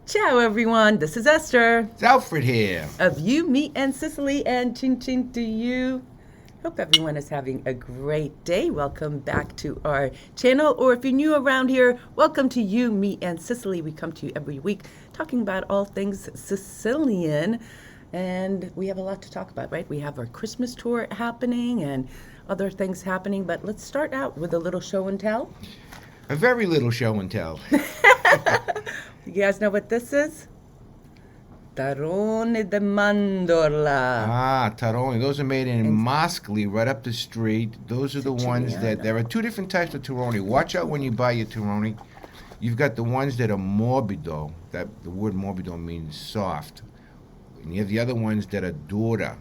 Ciao, everyone. This is Esther It's Alfred here. of You, Me, and Sicily, and Chin Chin to you. Hope everyone is having a great day. Welcome back to our channel, or if you're new around here, welcome to You, Me, and Sicily. We come to you every week talking about all things Sicilian, and we have a lot to talk about, right? We have our Christmas tour happening and other things happening, but let's start out with a little show and tell. A very little show and tell. You guys know what this is? Tarone de Mandorla. Ah, Taroni. Those are made in Mascali, right up the street. Those are the ones that... There are two different types of Taroni. Watch out when you buy your Taroni. You've got the ones that are morbido. That the word morbido means soft. And you have the other ones that are dura.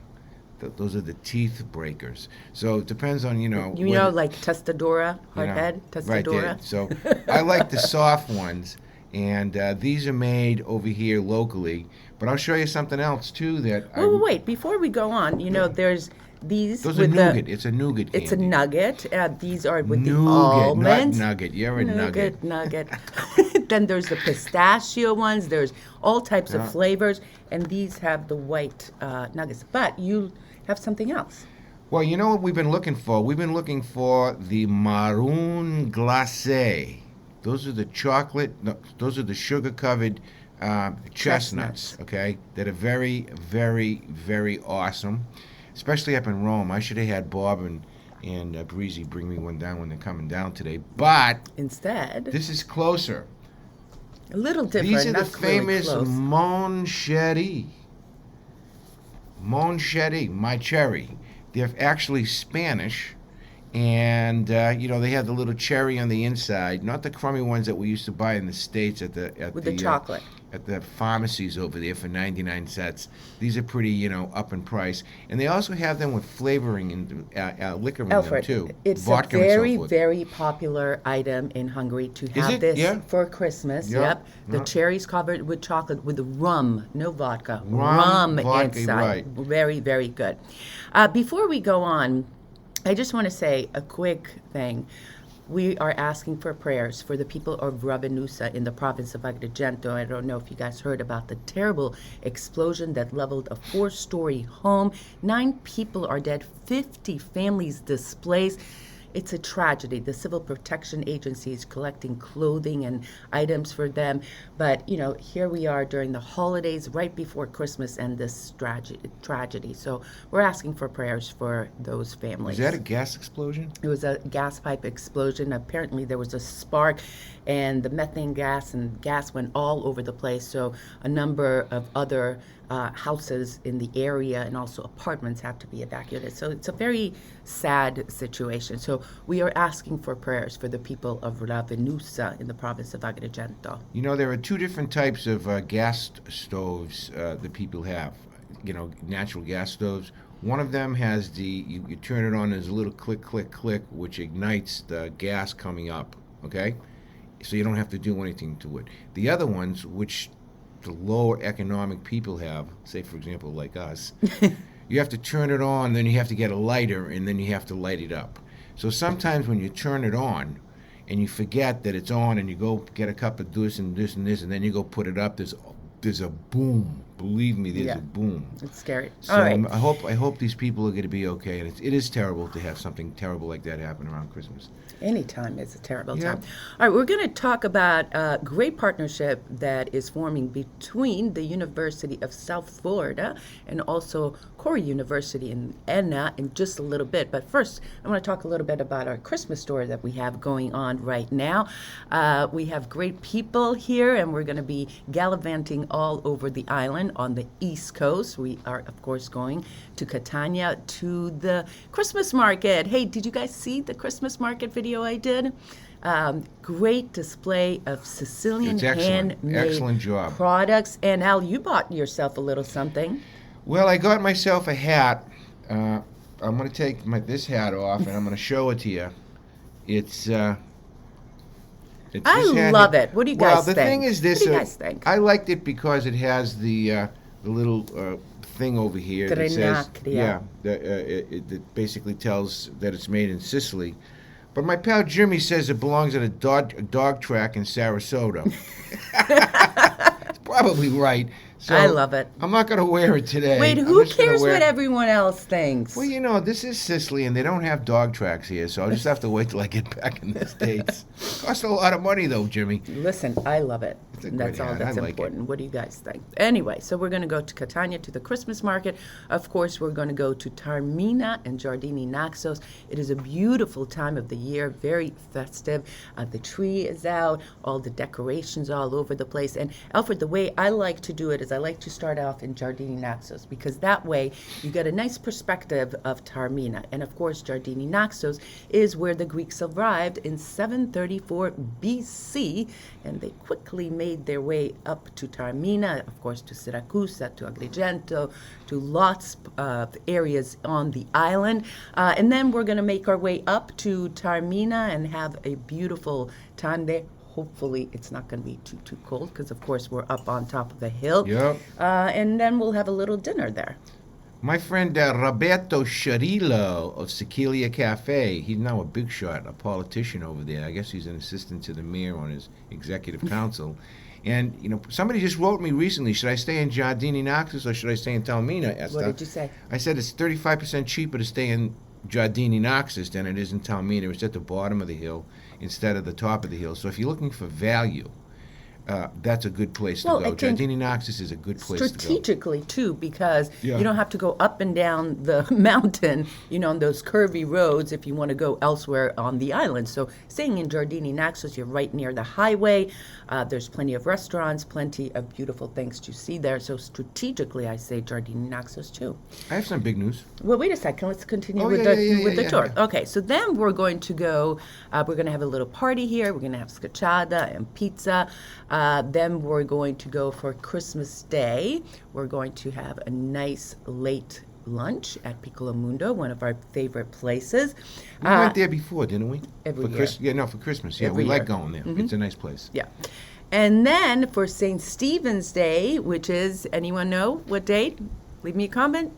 Those are the teeth breakers. So it depends on, Like testadora, hardhead, testadora. Right there. So I like the soft ones. And these are made over here locally. But I'll show you something else, too. Wait. Before we go on, there's these. Those are nougat. It's a nougat candy. It's a nugget. These are with nougat, the almonds. Not nugget. You're a nugget. Nugget. Then there's the pistachio ones. There's all types of flavors. And these have the white nuggets. But you have something else. Well, you know what we've been looking for? We've been looking for the maroon glacé. Those are the those are the sugar-covered chestnuts, okay? That are very, very, very awesome, especially up in Rome. I should have had Bob and Breezy bring me one down when they're coming down today, but instead, this is closer. A little different. These are the famous Moncherie. Moncherie, my cherry. They're actually Spanish. And they have the little cherry on the inside, not the crummy ones that we used to buy in the States at the chocolate at the pharmacies over there for 99 cents. These are pretty, up in price, and they also have them with flavoring and liquor in them too. It's vodka a very, and so forth. very popular item in Hungary to have this for Christmas. Yep. The cherries covered with chocolate with rum, no vodka. Rum vodka, inside. Right. Very, very good. Before we go on, I just want to say a quick thing. We are asking for prayers for the people of Ravenusa in the province of Agrigento. I don't know if you guys heard about the terrible explosion that leveled a 4-story home. 9 people are dead, 50 families displaced. It's a tragedy. The Civil Protection Agency is collecting clothing and items for them. But, here we are during the holidays, right before Christmas, and this tragedy. So we're asking for prayers for those families. Was that a gas explosion? It was a gas pipe explosion. Apparently there was a spark, and the methane gas and gas went all over the place. So a number of other houses in the area and also apartments have to be evacuated. So it's a very sad situation. So we are asking for prayers for the people of Ravenusa in the province of Agrigento. There are 2 different types of gas stoves that people have. Natural gas stoves. One of them has you turn it on, there's a little click, click, click, which ignites the gas coming up, okay? So you don't have to do anything to it. The other ones, which the lower economic people have, say for example like us, you have to turn it on, then you have to get a lighter, and then you have to light it up. So sometimes when you turn it on and you forget that it's on, and you go get a cup of this and this and this, and then you go put it up, there's a boom. Believe me, there's a boom. It's scary. So all right. I hope these people are going to be okay. And it is terrible to have something terrible like that happen around Christmas. Anytime is a terrible time. All right, we're going to talk about a great partnership that is forming between the University of South Florida and also Corey University in Enna in just a little bit. But first, I want to talk a little bit about our Christmas store that we have going on right now. We have great people here, and we're going to be gallivanting all over the island on the East Coast. We are, of course, going to Catania to the Christmas market. Hey, did you guys see the Christmas market video I did? Great display of Sicilian handmade products. And Al, you bought yourself a little something. Well, I got myself a hat. I'm going to take this hat off, and I'm going to show it to you. I love it. What do you guys think? Well, the thing is this. What do you guys think? I liked it because it has the little thing over here that says, it basically tells that it's made in Sicily. But my pal Jimmy says it belongs at a dog track in Sarasota. probably right. So I love it. I'm not going to wear it today. Wait, I'm who just gonna cares wear- what everyone else thinks? Well, you know, this is Sicily, and they don't have dog tracks here, so I'll just have to wait till I get back in the States. Costs a lot of money, though, Jimmy. Listen, I love it. It's a And great that's all hat. that's I like important. What do you guys think? Anyway, so we're going to go to Catania to the Christmas market. Of course, we're going to go to Tarmina and Giardini Naxos. It is a beautiful time of the year, very festive. The tree is out, all the decorations all over the place. And Alfred, the way I like to do it is I like to start off in Giardini Naxos, because that way you get a nice perspective of Tarmina. And of course, Giardini Naxos is where the Greeks arrived in 734 BC, and they quickly made their way up to Tarmina, of course, to Syracuse, to Agrigento, to lots of areas on the island. And then we're going to make our way up to Tarmina and have a beautiful time there. Hopefully it's not going to be too cold, because of course we're up on top of the hill. Yep. And then we'll have a little dinner there. My friend Roberto Sharillo of Sicilian Cafe, he's now a big shot, a politician over there. I guess he's an assistant to the mayor on his executive council. And, you know, somebody just wrote me recently, should I stay in Giardini Naxos or should I stay in Tarmina, Esther? What did you say? I said it's 35% cheaper to stay in Giardini Naxos than it is in Tarmina. It's at the bottom of the hill instead of the top of the hill. So if you're looking for value, that's a good place to Well, go. I think Giardini Naxos is a good place to go. Strategically, too, because Yeah. you don't have to go up and down the mountain, you know, on those curvy roads if you want to go elsewhere on the island. So staying in Giardini Naxos, you're right near the highway. There's plenty of restaurants, plenty of beautiful things to see there. So strategically, I say Giardini Naxos, too. I have some big news. Well, wait a second. Let's continue Oh, with yeah, the yeah, with yeah, the tour. yeah. Okay, so then we're going to go. We're going to have a little party here. We're going to have scacciata and pizza. Then we're going to go for Christmas Day. We're going to have a nice late lunch at Piccolo Mundo, one of our favorite places. We went there before, didn't we? every for year. For Christmas. Yeah, Every we year. like going there. It's a nice place. Yeah. And then for St. Stephen's Day, which is, anyone know what date? Leave me a comment.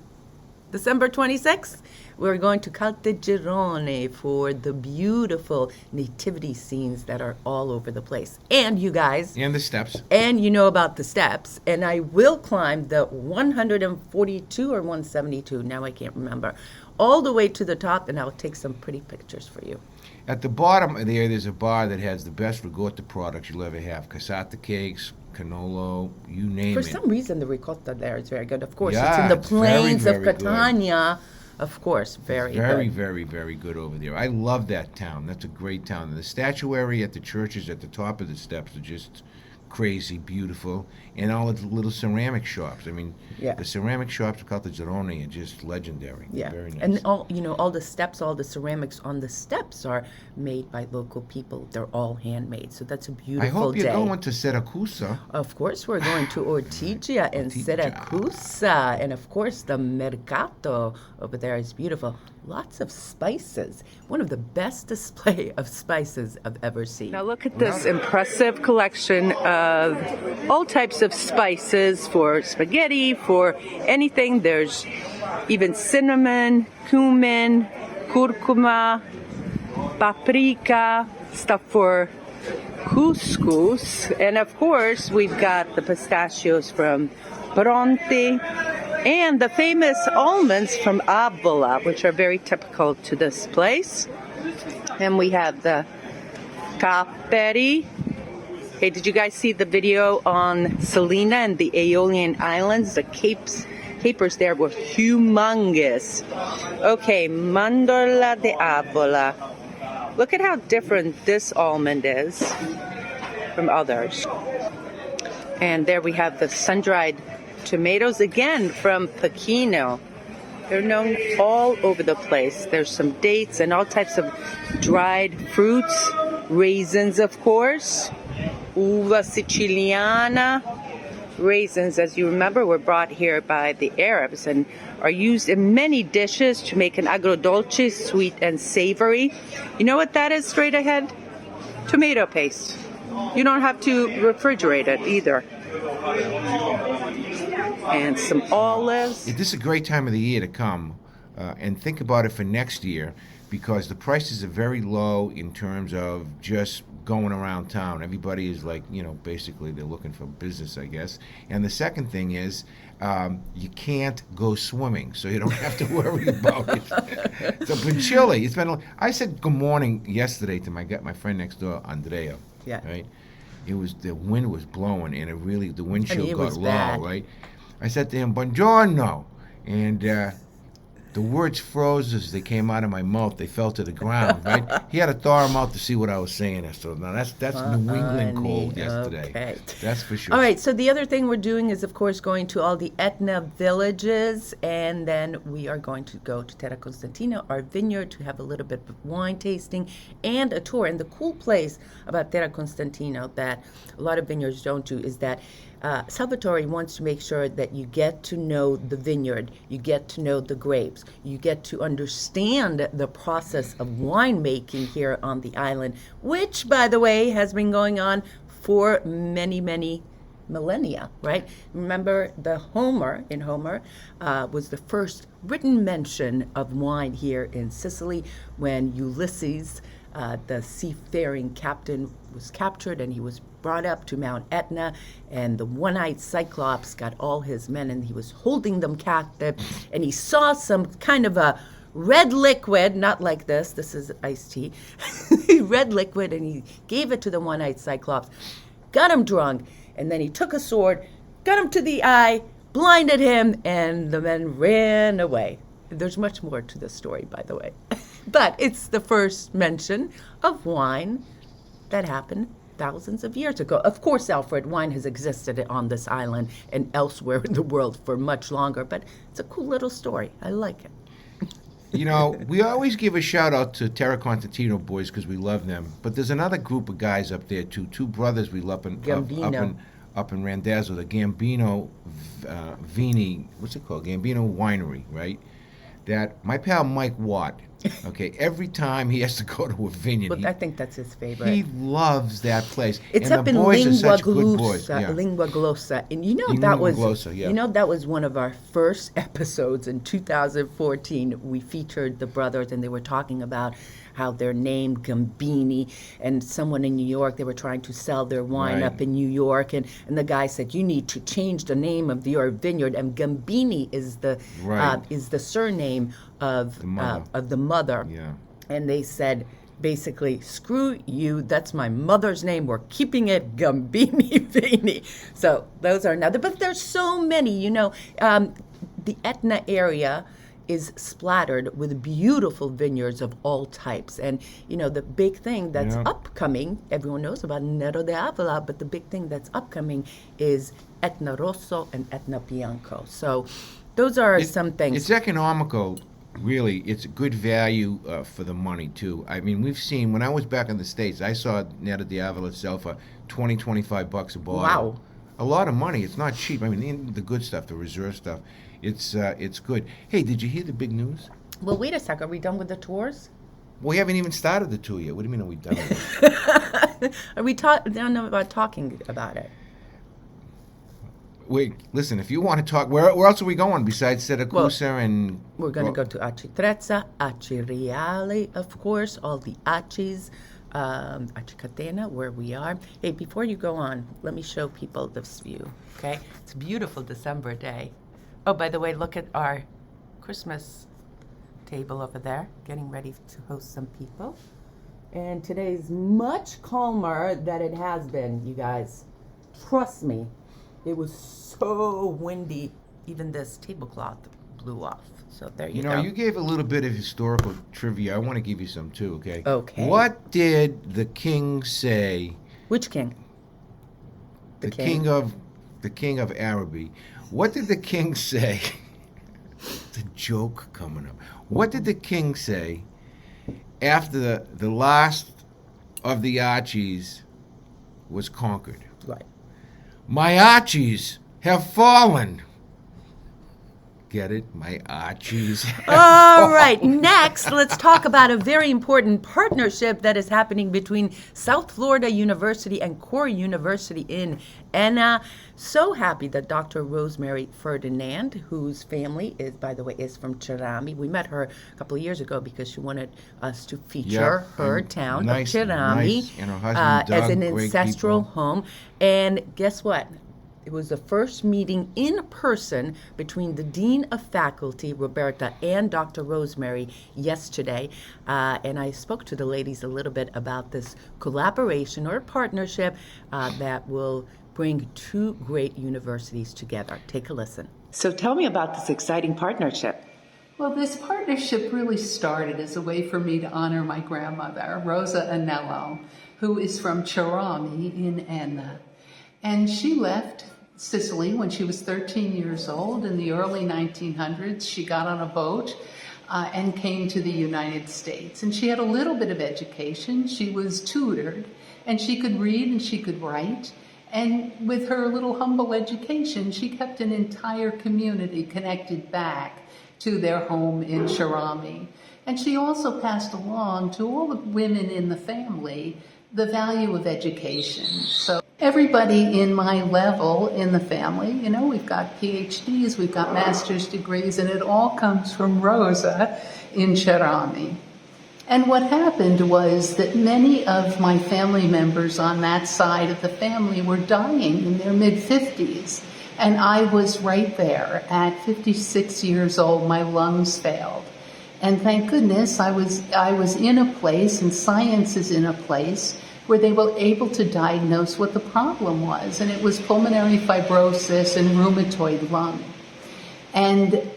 December 26th, we're going to Caltagirone for the beautiful nativity scenes that are all over the place. And you guys, And the steps. and you know about the steps, and I will climb the 142 or 172, now I can't remember, all the way to the top, and I'll take some pretty pictures for you. At the bottom there's a bar that has the best ricotta products you'll ever have. Cassata cakes, cannolo, you name For it. some reason, the ricotta there is very good. Of course, Yeah, it's in the it's very, plains of very good. Catania. Of course, very Very, good. very, very good over there. I love that town. That's a great town. And the statuary at the churches at the top of the steps are just crazy, beautiful. And all the little ceramic shops. I mean, Yeah. the ceramic shops of Caltagirone are just legendary. Yeah, Very nice. and all the steps, all the ceramics on the steps are made by local people. They're all handmade, so that's a beautiful I hope day. you're going to Syracuse. Of course, we're going to Ortigia and Ortigia. Syracuse, and of course, the Mercato over there is beautiful. Lots of spices. One of the best display of spices I've ever seen. Now look at this impressive collection of all types of spices for spaghetti, for anything. There's even cinnamon, cumin, curcuma, paprika, stuff for couscous, and of course we've got the pistachios from Bronte and the famous almonds from Avola, which are very typical to this place. And we have the capperi. Hey, did you guys see the video on Selena and the Aeolian Islands? The capers there were humongous. Okay, mandorla de Avola. Look at how different this almond is from others. And there we have the sun-dried tomatoes, again from Pechino. They're known all over the place. There's some dates and all types of dried fruits, raisins, of course, uva siciliana. Raisins, as you remember, were brought here by the Arabs and are used in many dishes to make an agrodolce, sweet and savory. You know what that is straight ahead? Tomato paste. You don't have to refrigerate it either. And some olives. This is a great time of the year to come and think about it for next year, because the prices are very low in terms of just going around town. Everybody is like, basically they're looking for business, I guess. And the second thing is, you can't go swimming, so you don't have to worry about it. It's been chilly. I said good morning yesterday to my friend next door, Andrea. Yeah. Right. The wind was blowing, and the windshield got low. Bad. Right. I said to him, "Buongiorno," and the words froze as they came out of my mouth. They fell to the ground, right? He had to thaw them out to see what I was saying. So now that's New England cold yesterday. Okay. That's for sure. All right, so the other thing we're doing is, of course, going to all the Etna villages, and then we are going to go to Terra Constantina, our vineyard, to have a little bit of wine tasting and a tour. And the cool place about Terra Constantina that a lot of vineyards don't do is that Salvatore wants to make sure that you get to know the vineyard, you get to know the grapes, you get to understand the process of winemaking here on the island, which, by the way, has been going on for many, many millennia, right? Remember, Homer was the first written mention of wine here in Sicily when Ulysses, the seafaring captain, was captured, and he was brought up to Mount Etna, and the one-eyed Cyclops got all his men, and he was holding them captive, and he saw some kind of a red liquid, not like this is iced tea, red liquid, and he gave it to the one-eyed Cyclops, got him drunk, and then he took a sword, got him to the eye, blinded him, and the men ran away. There's much more to this story, by the way. But it's the first mention of wine that happened thousands of years ago. Of course, Alfred, wine has existed on this island and elsewhere in the world for much longer, but it's a cool little story. I like it. We always give a shout out to Terra Constantino boys because we love them. But there's another group of guys up there too. Two brothers we love up in Randazzo, the Gambino what's it called? Gambino Winery, right? That my pal Mike Watt, okay, every time he has to go to a vineyard, But I think that's his favorite. he loves that place. It's and up the in boys are Lingua such good boys. Glossa, Yeah. Lingua Glossa, and that was one of our first episodes in 2014. We featured the brothers, and they were talking about how they're named Gambini, and someone in New York, they were trying to sell their wine Right. up in New York, and the guy said, you need to change the name of your vineyard, and Gambini is the surname of the mother. Yeah. And they said, basically, screw you, that's my mother's name, we're keeping it Gambini Vini. So those are another, but there's so many, the Etna area is splattered with beautiful vineyards of all types. And, the big thing that's upcoming, everyone knows about Nero de Avola, but the big thing that's upcoming is Etna Rosso and Etna Bianco. So those are some things. It's economical. Really, it's a good value for the money, too. I mean, we've seen, when I was back in the States, I saw Nero de Avola sell for $20, $25 a bottle. Wow. A lot of money. It's not cheap. I mean, the good stuff, the reserve stuff, it's good. Hey, did you hear the big news? Well, wait a second. Are we done with the tours? We haven't even started the tour yet. What do you mean are we done with it? Are we done about talking about it? Wait, listen, if you want to talk, where else are we going besides Siracusa and... We're going to go to Acitrezza, Aciriale, of course, all the Acis, Acicatena, where we are. Hey, before you go on, let me show people this view, okay? It's a beautiful December day. Oh, by the way, look at our Christmas table over there, getting ready to host some people. And today's much calmer than it has been, you guys. Trust me. It was so windy, even this tablecloth blew off. So there you go. You gave a little bit of historical trivia. I want to give you some too, okay? Okay. What did the king say? Which king? The king of Araby. What did the king say? It's a joke coming up. What did the king say after the last of the Archies was conquered? Right. My Archies have fallen. get it? My Archies. All right, next, let's talk about a very important partnership that is happening between South Florida University and Core University in Enna. So happy that Dr. Rosemary Ferdinand, whose family is, by the way, is from Cerami. We met her a couple of years ago because she wanted us to feature her town nice, of Cerami nice. And her husband, Doug, as an great ancestral people. home. And guess what? It was the first meeting in person between the Dean of Faculty, Roberta, and Dr. Rosemary yesterday. And I spoke to the ladies a little bit about this collaboration or partnership that will bring two great universities together. Take a listen. So tell me about this exciting partnership. Well, this partnership really started as a way for me to honor my grandmother, Rosa Anello, who is from Cerami in Enna. And she left Sicily when she was 13 years old in the early 1900s. She got on a boat and came to the United States. And she had a little bit of education. She was tutored, and she could read and she could write. And with her little humble education, she kept an entire community connected back to their home in Cerami. And she also passed along to all the women in the family the value of education. So everybody in my level in the family, you know, we've got PhDs, we've got master's degrees, and it all comes from Rosa in Cerami. And what happened was that many of my family members on that side of the family were dying in their mid-50s. And I was right there. At 56 years old, my lungs failed. And thank goodness I was in a place, and science is in a place, where they were able to diagnose what the problem was. And it was pulmonary fibrosis and rheumatoid lung. And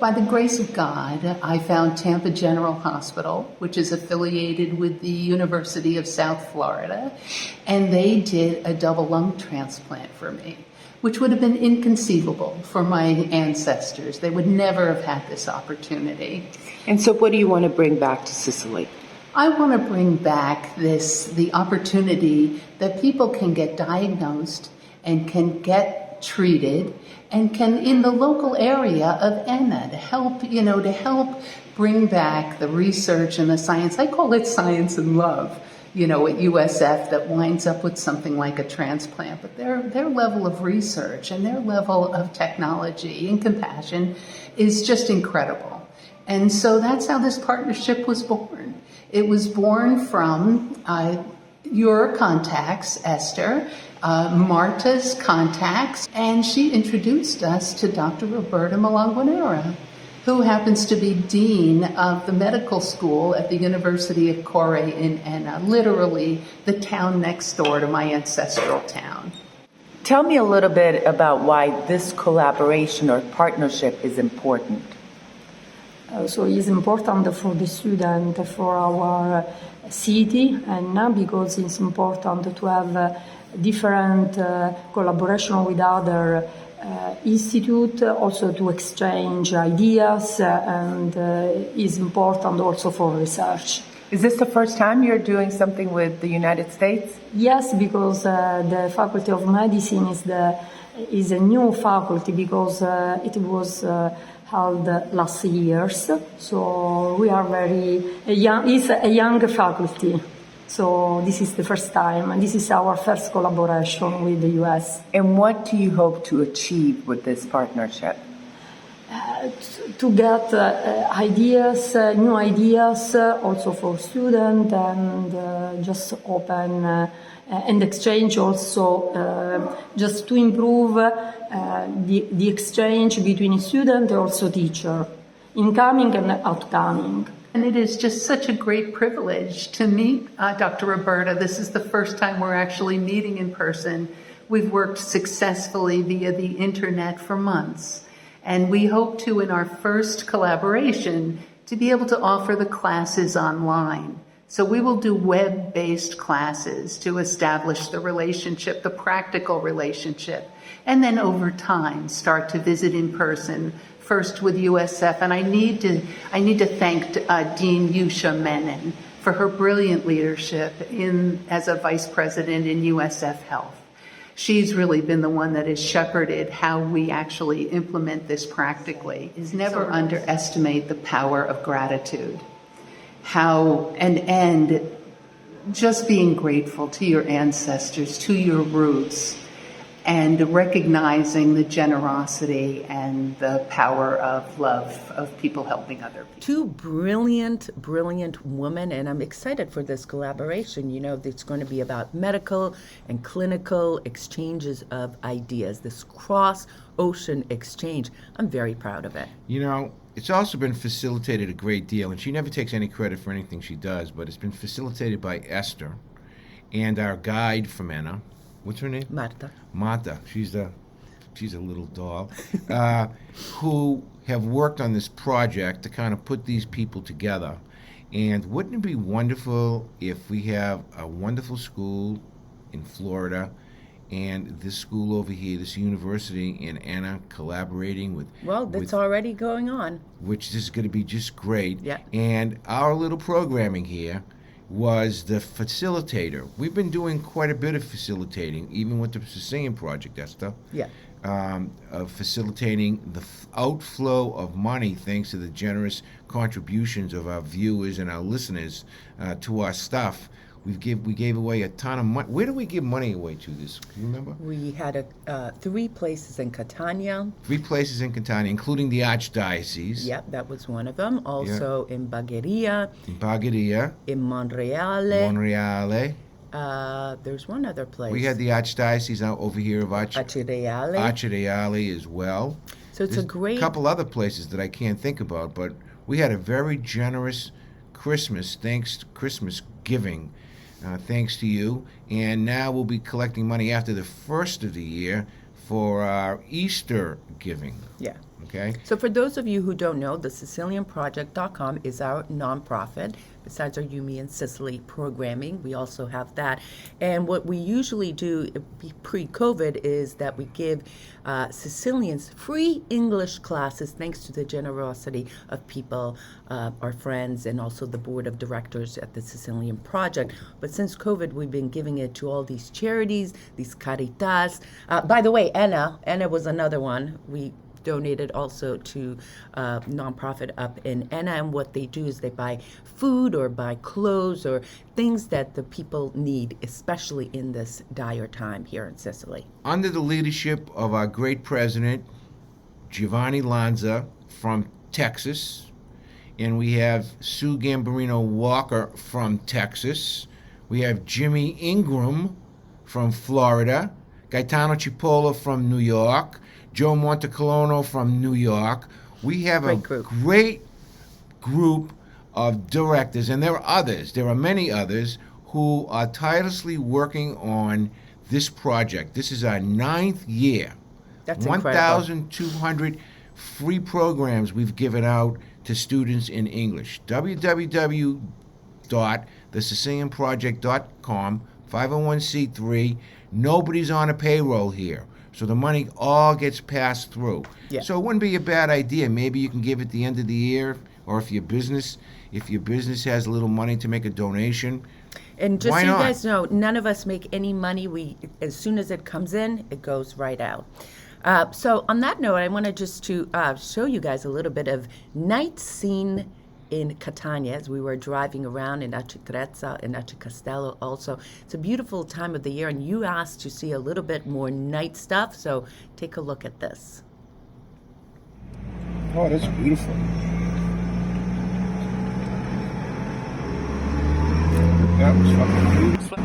by the grace of God, I found Tampa General Hospital, which is affiliated with the University of South Florida, and they did a double lung transplant for me, which would have been inconceivable for my ancestors. They would never have had this opportunity. And so what do you want to bring back to Sicily? I want to bring back the opportunity that people can get diagnosed and can get treated and can, in the local area of Enna, to help bring back the research and the science. I call it science and love, at USF, that winds up with something like a transplant. But their level of research and their level of technology and compassion is just incredible. And so that's how this partnership was born. It was born from your contacts, Esther, Marta's contacts, and she introduced us to Dr. Roberta Malanguanera, who happens to be dean of the medical school at the University of Core in Enna, literally the town next door to my ancestral town. Tell me a little bit about why this collaboration or partnership is important. So it's important for the student, for our city, and because it's important to have different collaboration with other institutes, also to exchange ideas, and is important also for research. Is this the first time you're doing something with the United States? Yes, because the Faculty of Medicine is a new faculty, because it was held last years. So we are it's a young faculty. So this is the first time, and this is our first collaboration with the US. And what do you hope to achieve with this partnership? To get ideas, new ideas, also for students, and just open and exchange also, just to improve the exchange between student and also teacher, incoming and outcoming. And it is just such a great privilege to meet Dr. Roberta. This is the first time we're actually meeting in person. We've worked successfully via the internet for months. And we hope to, in our first collaboration, to be able to offer the classes online. So we will do web-based classes to establish the relationship, the practical relationship, and then over time start to visit in person, first with USF. And I need to thank Dean Yusha Menon for her brilliant leadership as a vice president in USF Health. she's really been the one that has shepherded how we actually implement this practically. Is never underestimate the power of gratitude. How and just being grateful to your ancestors, to your roots, and recognizing the generosity and the power of love of people helping other people. Two brilliant, brilliant women, and I'm excited for this collaboration. You know, it's going to be about medical and clinical exchanges of ideas, this cross-ocean exchange. I'm very proud of it. You know, it's also been facilitated a great deal, and she never takes any credit for anything she does, but it's been facilitated by Esther and our guide from Enna. What's her name? Marta. She's a little doll, who have worked on this project to kind of put these people together. And wouldn't it be wonderful if we have a wonderful school in Florida and this school over here, this university in Anna, collaborating with... Well, that's already going on. Which is going to be just great. Yeah. And our little programming here was the facilitator. We've been doing quite a bit of facilitating, even with the Sicilian project, Esther. Yeah. Of facilitating the outflow of money thanks to the generous contributions of our viewers and our listeners to our stuff. We gave away a ton of money. Where do we give money away to this? Can you remember? We had 3 places in Catania. 3 places in Catania, including the Archdiocese. Yep, that was one of them. Also in Bagheria. In Monreale. There's one other place. We had the Archdiocese out over here of Acciareale as well. So it's There's a great... a couple other places that I can't think about, but we had a very generous Christmas giving. Thanks to you. And now we'll be collecting money after the first of the year for our Easter giving. Yeah. Okay? So for those of you who don't know, the SicilianProject.com is our nonprofit. Besides our Yumi and Sicily programming, we also have that. And what we usually do pre-COVID is that we give Sicilians free English classes thanks to the generosity of people, our friends, and also the board of directors at the Sicilian Project. But since COVID, we've been giving it to all these charities, these caritas. By the way, Enna was another one. We donated also to a nonprofit up in Enna, and what they do is they buy food or buy clothes or things that the people need, especially in this dire time here in Sicily. Under the leadership of our great president, Giovanni Lanza from Texas, and we have Sue Gambino Walker from Texas, we have Jimmy Ingram from Florida, Gaetano Cipolla from New York, Joe Montecolono from New York. We have a great group of directors, and there are others. There are many others who are tirelessly working on this project. This is our 9th year. That's incredible. 1,200 free programs we've given out to students in English. www.thesicilianproject.com, 501c3. Nobody's on a payroll here. So the money all gets passed through. Yeah. So it wouldn't be a bad idea. Maybe you can give at the end of the year, or if your business has a little money to make a donation. And just why so you not? guys know, none of us make any money. As soon as it comes in, it goes right out. So on that note, I wanted just to show you guys a little bit of night scene in Catania as we were driving around in Acitrezza and Acicastello also. It's a beautiful time of the year, and you asked to see a little bit more night stuff, so take a look at this. Oh, that's beautiful. That was fucking beautiful.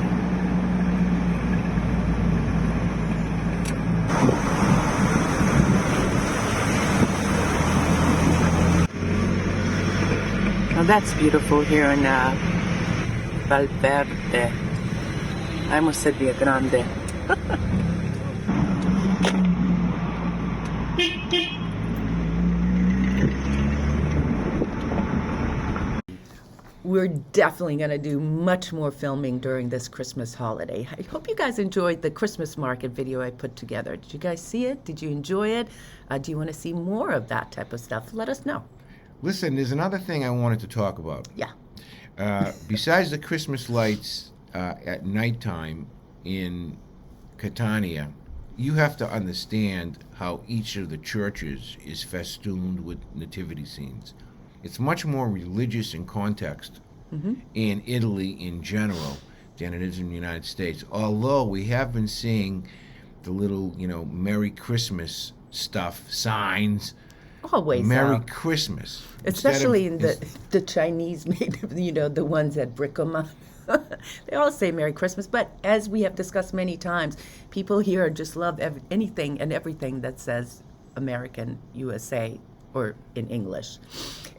Now that's beautiful here in Valverde. I almost said Via Grande. We're definitely going to do much more filming during this Christmas holiday. I hope you guys enjoyed the Christmas market video I put together. Did you guys see it? Did you enjoy it? Do you want to see more of that type of stuff? Let us know. Listen, there's another thing I wanted to talk about. Yeah. Besides the Christmas lights at nighttime in Catania, you have to understand how each of the churches is festooned with nativity scenes. It's much more religious in context in Italy in general than it is in the United States. Although we have been seeing the little, Merry Christmas stuff, signs. Always. Merry Christmas. Especially in the Chinese made, the ones at Brickoma. They all say Merry Christmas, but as we have discussed many times, people here just love anything and everything that says American USA or in English.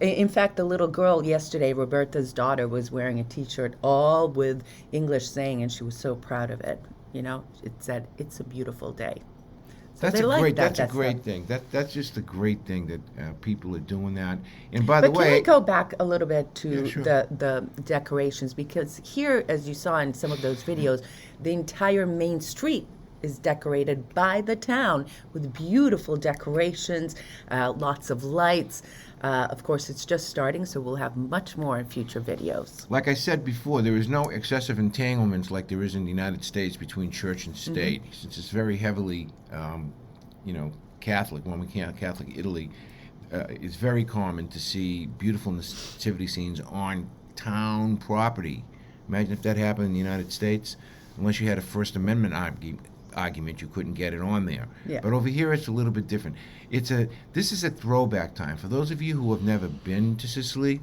In fact, the little girl yesterday, Roberta's daughter, was wearing a T-shirt all with English saying, and she was so proud of it. It said, "It's a beautiful day." So That's they a like great. that, That's a great stuff. thing. That's just a great thing that people are doing that. And by But the can way, we go back a little bit to Yeah, sure. the decorations? Because here, as you saw in some of those videos, the entire main street is decorated by the town with beautiful decorations, lots of lights. Of course, it's just starting, so we'll have much more in future videos. like I said before, there is no excessive entanglements like there is in the United States between church and state, since it's very heavily, Catholic. Roman Catholic Italy, it's very common to see beautiful nativity scenes on town property. Imagine if that happened in the United States. Unless you had a First Amendment argument, you couldn't get it on there. Yeah. But over here, it's a little bit different. This is a throwback time. For those of you who have never been to Sicily,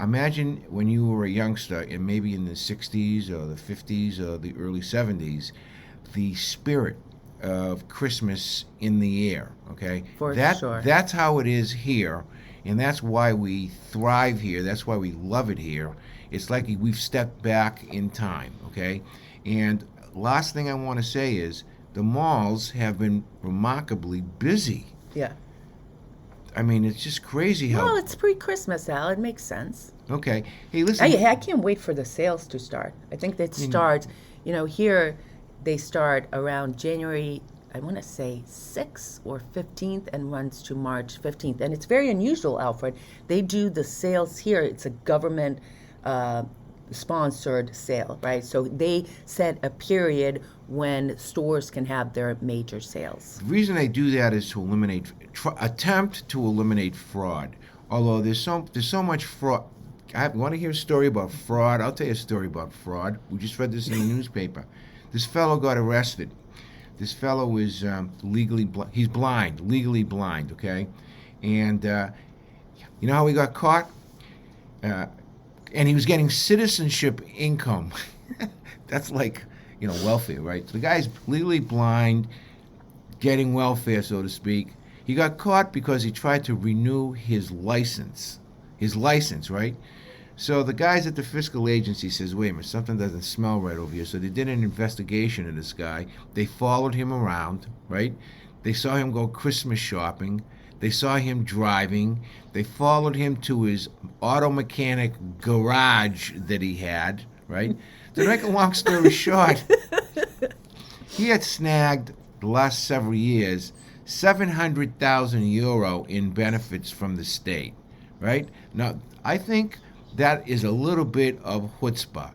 imagine when you were a youngster, and maybe in the 60s or the 50s or the early 70s, the spirit of Christmas in the air, okay? For sure. That's how it is here, and that's why we thrive here. That's why we love it here. It's like we've stepped back in time, okay? And last thing I want to say is the malls have been remarkably busy. Yeah. I mean, it's just crazy how... Well, it's pre-Christmas, Al. It makes sense. Okay. Hey, listen... I can't wait for the sales to start. I think that starts, here they start around January, I want to say 6th or 15th, and runs to March 15th. And it's very unusual, Alfred. They do the sales here. It's a government sponsored sale, right? So they set a period when stores can have their major sales. The reason they do that is to attempt to eliminate fraud. Although there's so much fraud. I want to hear a story about fraud. I'll tell you a story about fraud. We just read this in the newspaper. This fellow got arrested. This fellow is legally blind, okay? And you know how he got caught? And he was getting citizenship income. That's like, welfare, right? So the guy's legally blind, getting welfare, so to speak. He got caught because he tried to renew his license. Right? So the guys at the fiscal agency says, wait a minute, something doesn't smell right over here. So they did an investigation of this guy. They followed him around, right? They saw him go Christmas shopping. They saw him driving. They followed him to his auto mechanic garage that he had, right? To make a long story short, he had snagged the last several years 700,000 euro in benefits from the state, right? Now, I think that is a little bit of chutzpah.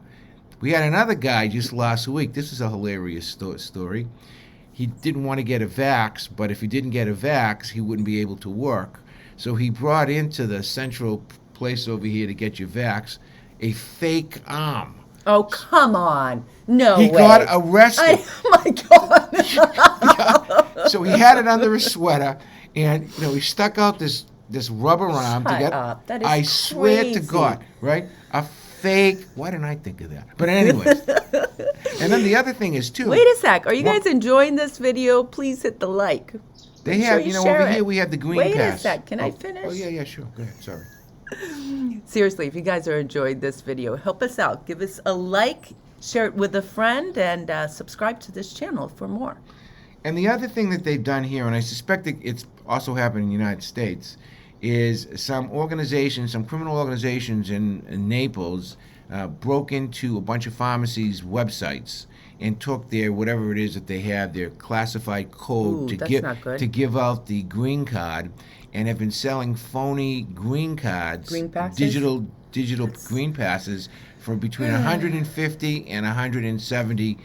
We had another guy just last week. This is a hilarious story. He didn't want to get a vax, but if he didn't get a vax, he wouldn't be able to work. So he brought into the central place over here to get your vax a fake arm. Oh, come on. No He way. got arrested. Oh, my God. Yeah. So he had it under his sweater, and he stuck out this rubber arm to Shut get. up. That is I swear to crazy. God, right? A fake. Why didn't I think of that? But anyways, and then the other thing is too. Wait a sec. Are you guys enjoying this video? Please hit the like. They Make have, sure you share over it. here we have the green Wait pass. a sec. Can I finish? Oh yeah, sure. Go ahead. Sorry. Seriously, if you guys are enjoying this video, help us out. Give us a like, share it with a friend, and subscribe to this channel for more. And the other thing that they've done here, and I suspect it's also happened in the United States, is some criminal organizations in Naples broke into a bunch of pharmacies' websites and took their whatever it is that they have, their classified code Ooh, that's not good. to give out the green card, and have been selling phony green cards, Green passes? digital green passes for between 150 and 170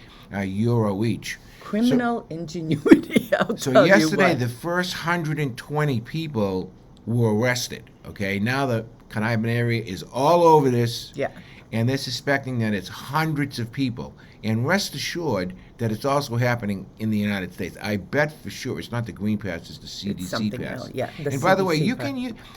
euro each. Criminal ingenuity. I'll So tell you yesterday, what. the first 120 people were arrested. Okay, now the Conniving area is all over this. Yeah. And they're suspecting that it's hundreds of people. And rest assured that it's also happening in the United States. I bet for sure it's not the Green Pass, it's the CDC It's something pass. else. Yeah, the And by the way, CDC you pass. can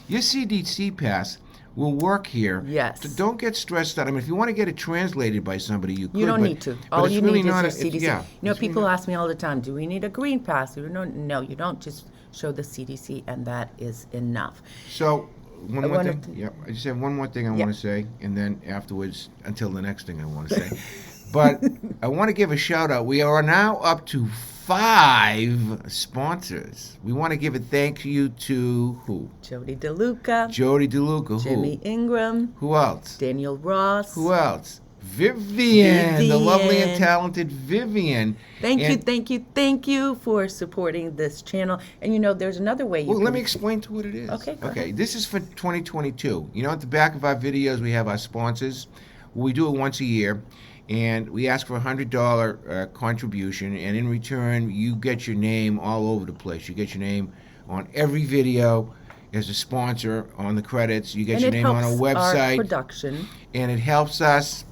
your CDC pass will work here. Yes. So don't get stressed out. I mean, if you want to get it translated by somebody, you could. You don't but- need to. but All it's you really need is not your a- it's- CDC. yeah, You know, it's really people not- ask me all the time, do we need a green pass? No, you don't. Just show the CDC, and that is enough. So, one I more wanna- thing. Yep. I just have one more thing I Yeah. want to say, and then afterwards, until the next thing I want to say. But I want to give a shout out. We are now up to 5 sponsors. We want to give a thank you to who? Jody DeLuca, Jody DeLuca. Jimmy Ingram, Who else? Daniel Ross. Who else? Vivian, the lovely and Vivian. talented Vivian. Thank you, And- thank you for supporting this channel. And you know, there's another way you Well, can. let me explain to what it is. Okay, go ahead. This is for 2022. You know, at the back of our videos, we have our sponsors. We do it once a year, and we ask for a $100 contribution, and in return, you get your name all over the place. You get your name on every video as a sponsor on the credits. You get And your it name on a helps our website, production. and it helps us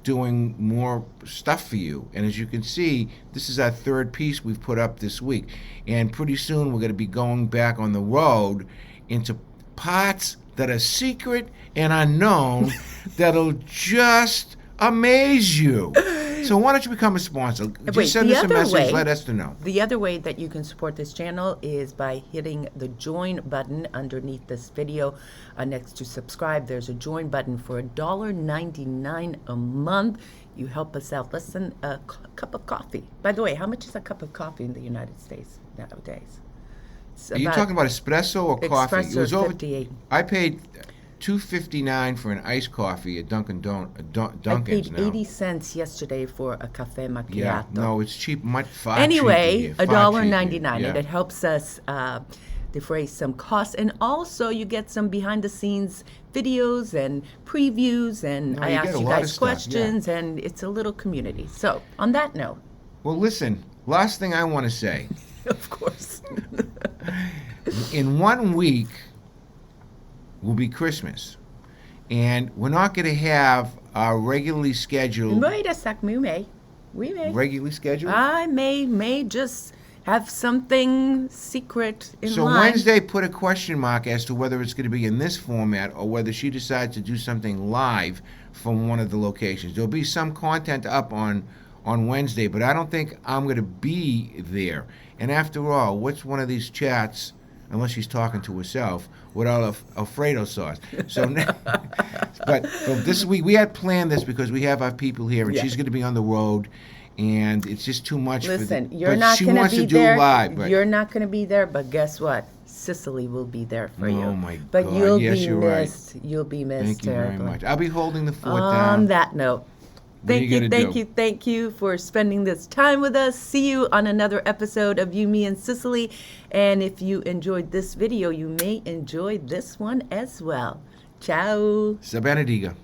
doing more stuff for you. And as you can see, this is our 3rd piece we've put up this week. And pretty soon we're going to be going back on the road into parts that are secret and unknown that'll just amaze you. So why don't you become a sponsor? Just Wait, send the us a other message, way- let us know. The other way that you can support this channel is by hitting the join button underneath this video. Next to subscribe, there's a join button for $1.99 a month. You help us out less than a cup of coffee. By the way, how much is a cup of coffee in the United States nowadays? It's Are you about- talking about espresso or coffee? Espresso, 58. I paid $2.59 for an iced coffee at Dunkin's I paid now. 80 cents yesterday for a cafe macchiato. Yeah, no, it's cheap, far Anyway, cheaper here, far cheaper. $1.99, and Yeah. it helps us defray some costs, and also you get some behind-the-scenes videos and previews, and No, I you get ask a you lot of guys stuff, questions, and it's a little community. So, on that note, Well, listen, last thing I want to say. of course, In 1 week will be Christmas. And we're not going to have our regularly scheduled... wait a sec, we may. Regularly scheduled? I may just have something secret in So line. Wednesday, put a question mark as to whether it's going to be in this format or whether she decides to do something live from one of the locations. There'll be some content up on Wednesday, but I don't think I'm going to be there. And after all, what's one of these chats, unless she's talking to herself, without Alfredo sauce? So, but this week we had planned this because we have our people here, and Yeah. she's going to be on the road. And it's just too much Listen, for the, you're but not she going to wants be to do there. live, but You're not going to be there, but guess what? Sicily will be there for you. Oh, my but God. you'll Yes, be you're right. missed. You'll be missed Thank you very terribly. much. I'll be holding the fort On down. that note, What are thank you you, gonna thank do? you, thank you for spending this time with us. See you on another episode of You, Me, and Sicily. And if you enjoyed this video, you may enjoy this one as well. Ciao. Sa benediga.